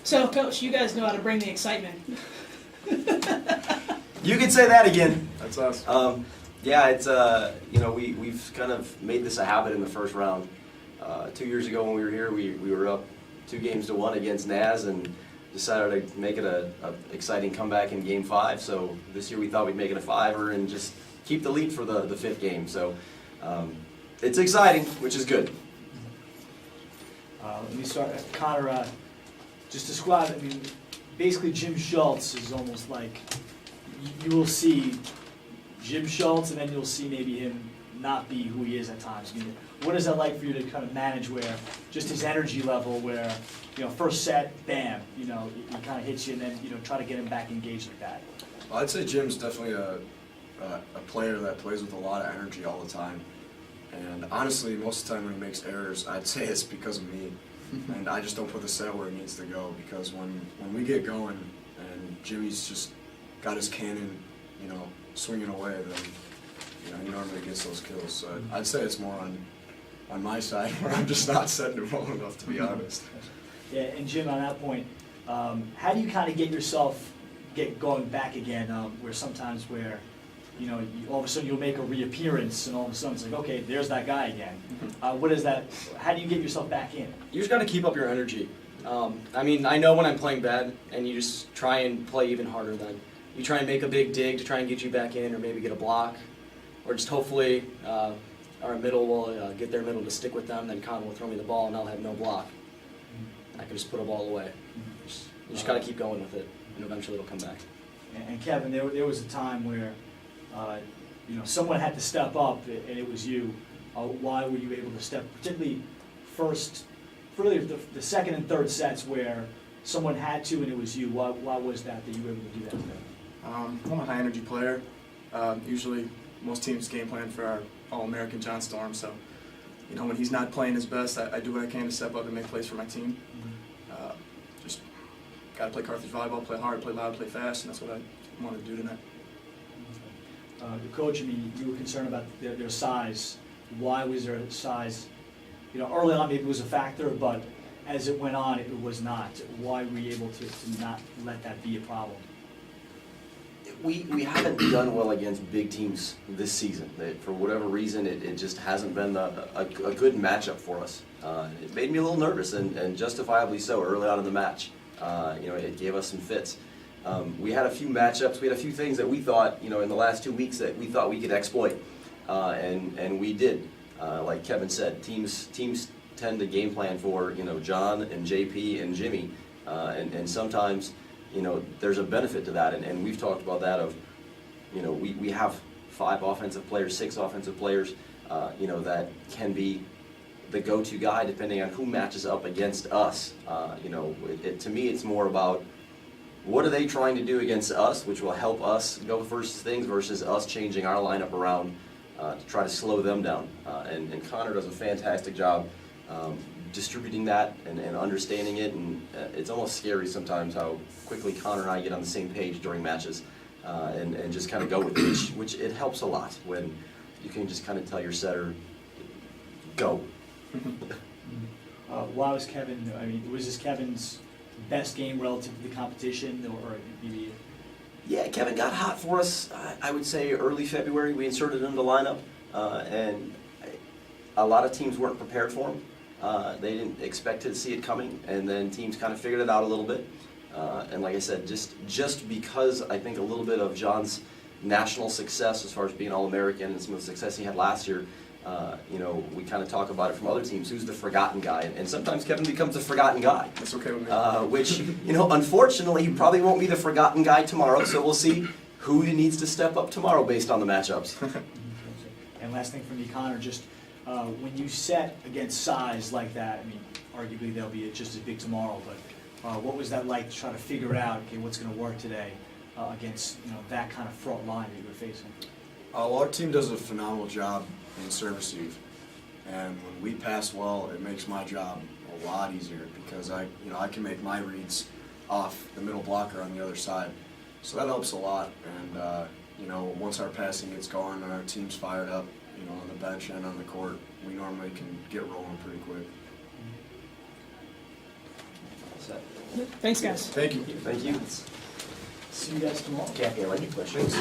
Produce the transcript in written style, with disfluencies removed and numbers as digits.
So, Coach, you guys know how to bring the excitement. You can say that again. That's us. Yeah, it's we've kind of made this a habit in the first round. 2 years ago when we were here, we were up 2-1 against Naz and decided to make it a exciting comeback in Game 5. So this year we thought we'd make it a 5er and just keep the lead for the fifth game. So it's exciting, which is good. Let me start. Connor, just describe, I mean, basically Jim Schultz is almost like, you will see Jim Schultz and then you'll see maybe him not be who he is at times. I mean, what is that like for you to kind of manage where just his energy level where, first set, bam, he kind of hits you and then, try to get him back engaged like that? Well, I'd say Jim's definitely a player that plays with a lot of energy all the time. And honestly, most of the time when he makes errors, I'd say it's because of me. And I just don't put the set where it needs to go, because when we get going and Jimmy's just got his cannon, swinging away, then he normally gets those kills. So I'd say it's more on my side, where I'm just not setting it well enough, to be honest. Yeah, and Jim, on that point, how do you kind of get yourself going back again? Where sometimes where all of a sudden you'll make a reappearance, and all of a sudden it's like, okay, there's that guy again. What is that? How do you get yourself back in? You just got to keep up your energy. I mean, I know when I'm playing bad, and you just try and play even harder then. You try and make a big dig to try and get you back in, or maybe get a block, or just hopefully our middle will get their middle to stick with them, then Connor will throw me the ball and I'll have no block. I can just put a ball away. You just got to keep going with it, and eventually it'll come back. And Kevin, there was a time where someone had to step up, and it was you. Why were you able to step, particularly really the second and third sets where someone had to and it was you? Why was that you were able to do that? I'm a high energy player. Usually most teams game plan for our All-American John Storm, so when he's not playing his best, I do what I can to step up and make plays for my team. Just got to play Carthage volleyball, play hard, play loud, play fast, and that's what I want to do tonight. The coach, I mean, you were concerned about their size. Why was their size? Early on maybe it was a factor, but as it went on, it was not. Why were you able to not let that be a problem? We haven't done well against big teams this season. For whatever reason, it just hasn't been a good matchup for us. It made me a little nervous, and justifiably so, early on in the match. It gave us some fits. We had a few matchups, we had a few things that we thought, in the last 2 weeks that we thought we could exploit, and we did. Like Kevin said, teams tend to game plan for, John and JP and Jimmy, and sometimes, there's a benefit to that, and we've talked about that of, we have 5 offensive players, 6 offensive players, that can be the go-to guy depending on who matches up against us. To me, it's more about what are they trying to do against us, which will help us go first things, versus us changing our lineup around to try to slow them down. And Connor does a fantastic job distributing that and understanding it, and it's almost scary sometimes how quickly Connor and I get on the same page during matches and just kind of go with it, which it helps a lot when you can just kind of tell your setter, go. Why was Kevin, I mean, was this Kevin's best game relative to the competition, or maybe? Yeah, Kevin got hot for us, I would say early February. We inserted him in the lineup, and a lot of teams weren't prepared for him. They didn't expect to see it coming, and then teams kind of figured it out a little bit. And like I said, just because I think a little bit of John's national success as far as being All-American and some of the success he had last year, we kind of talk about it from other teams. Who's the forgotten guy? And sometimes Kevin becomes the forgotten guy. That's okay with me. Which, unfortunately, he probably won't be the forgotten guy tomorrow, so we'll see who needs to step up tomorrow based on the matchups. And last thing from me, Connor, just when you set against size like that, I mean, arguably they'll be just as big tomorrow, but what was that like to try to figure out, okay, what's going to work today against that kind of front line that you were facing? Well, our team does a phenomenal job in serve receive, and when we pass well, it makes my job a lot easier because I can make my reads off the middle blocker on the other side, so that helps a lot. And once our passing gets going and our team's fired up, on the bench and on the court, we normally can get rolling pretty quick. set. Thanks, guys. Thank you. Thank you. See you guys tomorrow. Kathy, I like your questions.